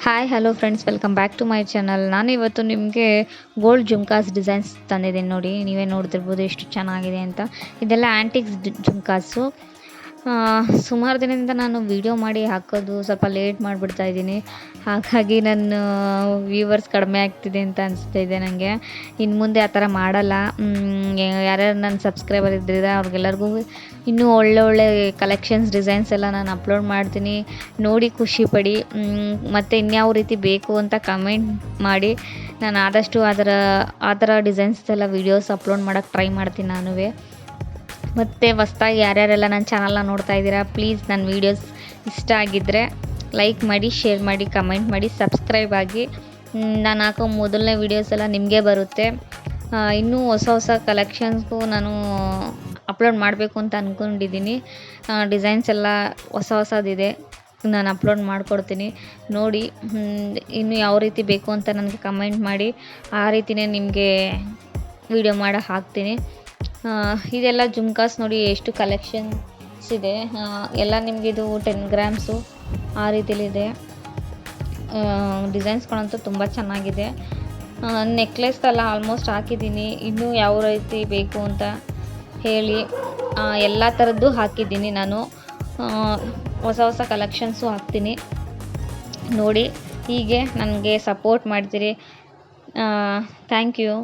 Hi hello friends, welcome back to my channel. ನಾನು ಇವತ್ತು ನಿಮಗೆ ಗೋಲ್ಡ್ ಜುಮ್ಕಾಸ್ ಡಿಸೈನ್ಸ್ ತಂದಿದ್ದೀನಿ. ನೋಡಿ, ನೀವೇ ನೋಡ್ತಿರ್ಬೋದು ಎಷ್ಟು ಚೆನ್ನಾಗಿದೆ ಅಂತ. ಇದೆಲ್ಲ ಆ್ಯಂಟಿಕ್ಸ್ ಜುಮ್ಕಾಸು. ಸುಮಾರು ದಿನದಿಂದ ನಾನು ವೀಡಿಯೋ ಮಾಡಿ ಹಾಕೋದು ಸ್ವಲ್ಪ ಲೇಟ್ ಮಾಡಿಬಿಡ್ತಾ ಇದ್ದೀನಿ. ಹಾಗಾಗಿ ನನ್ನ ವ್ಯೂವರ್ಸ್ ಕಡಿಮೆ ಆಗ್ತಿದೆ ಅಂತ ಅನಿಸ್ತಾ ಇದೆ ನನಗೆ. ಇನ್ನು ಮುಂದೆ ಆ ಥರ ಮಾಡಲ್ಲ. ಯಾರ್ಯಾರು ನನ್ನ ಸಬ್ಸ್ಕ್ರೈಬರ್ ಇದ್ದಿದ್ರೆ ಅವ್ರಿಗೆಲ್ಲರಿಗೂ ಇನ್ನೂ ಒಳ್ಳೆ ಕಲೆಕ್ಷನ್ಸ್ ಡಿಸೈನ್ಸ್ ಎಲ್ಲ ನಾನು ಅಪ್ಲೋಡ್ ಮಾಡ್ತೀನಿ. ನೋಡಿ ಖುಷಿ ಪಡಿ. ಮತ್ತು ಇನ್ಯಾವ ರೀತಿ ಬೇಕು ಅಂತ ಕಮೆಂಟ್ ಮಾಡಿ. ನಾನು ಆದಷ್ಟು ಆ ಥರ ಡಿಸೈನ್ಸ್ ಎಲ್ಲ ವೀಡಿಯೋಸ್ ಅಪ್ಲೋಡ್ ಮಾಡೋಕ್ಕೆ ಟ್ರೈ ಮಾಡ್ತೀನಿ ನಾನು. ಮತ್ತು ಹೊಸ್ದಾಗಿ ಯಾರ್ಯಾರೆಲ್ಲ ನನ್ನ ಚಾನಲ್ನ ನೋಡ್ತಾ ಇದ್ದೀರಾ, ಪ್ಲೀಸ್ ನನ್ನ ವೀಡಿಯೋಸ್ ಇಷ್ಟ ಆಗಿದ್ದರೆ ಲೈಕ್ ಮಾಡಿ, ಶೇರ್ ಮಾಡಿ, ಕಮೆಂಟ್ ಮಾಡಿ, ಸಬ್ಸ್ಕ್ರೈಬ್ ಆಗಿ. ನಾನು ಹಾಕೋ ಮೊದಲನೇ ವೀಡಿಯೋಸ್ ಎಲ್ಲ ನಿಮಗೆ ಬರುತ್ತೆ. ಇನ್ನೂ ಹೊಸ ಕಲೆಕ್ಷನ್ಸ್ಗೂ ನಾನು ಅಪ್ಲೋಡ್ ಮಾಡಬೇಕು ಅಂತ ಅಂದ್ಕೊಂಡಿದ್ದೀನಿ. ಡಿಸೈನ್ಸ್ ಎಲ್ಲ ಹೊಸದಿದೆ, ನಾನು ಅಪ್ಲೋಡ್ ಮಾಡಿಕೊಡ್ತೀನಿ. ನೋಡಿ, ಇನ್ನು ಯಾವ ರೀತಿ ಬೇಕು ಅಂತ ನನಗೆ ಕಮೆಂಟ್ ಮಾಡಿ. ಆ ರೀತಿಯೇ ನಿಮಗೆ ವೀಡಿಯೋ ಮಾಡಿ ಹಾಕ್ತೀನಿ. ಇದೆಲ್ಲ ಜುಮ್ಕಾಸ್ ನೋಡಿ ಎಷ್ಟು ಕಲೆಕ್ಷನ್ಸ್ ಇದೆ. ಎಲ್ಲ ನಿಮಗಿದು 10 ಗ್ರಾಮ್ಸು ಆ ರೀತಿಲಿದೆ. ಡಿಸೈನ್ಸ್ಗಳಂತೂ ತುಂಬ ಚೆನ್ನಾಗಿದೆ. ನೆಕ್ಲೆಸ್ ಎಲ್ಲ ಆಲ್ಮೋಸ್ಟ್ ಹಾಕಿದ್ದೀನಿ. ಇನ್ನೂ ಯಾವ ರೀತಿ ಬೇಕು ಅಂತ ಹೇಳಿ. ಎಲ್ಲ ಥರದ್ದು ಹಾಕಿದ್ದೀನಿ ನಾನು. ಹೊಸ ಕಲೆಕ್ಷನ್ಸು ಹಾಕ್ತೀನಿ. ನೋಡಿ, ಹೀಗೆ ನನಗೆ ಸಪೋರ್ಟ್ ಮಾಡ್ತೀರಿ. Thank you.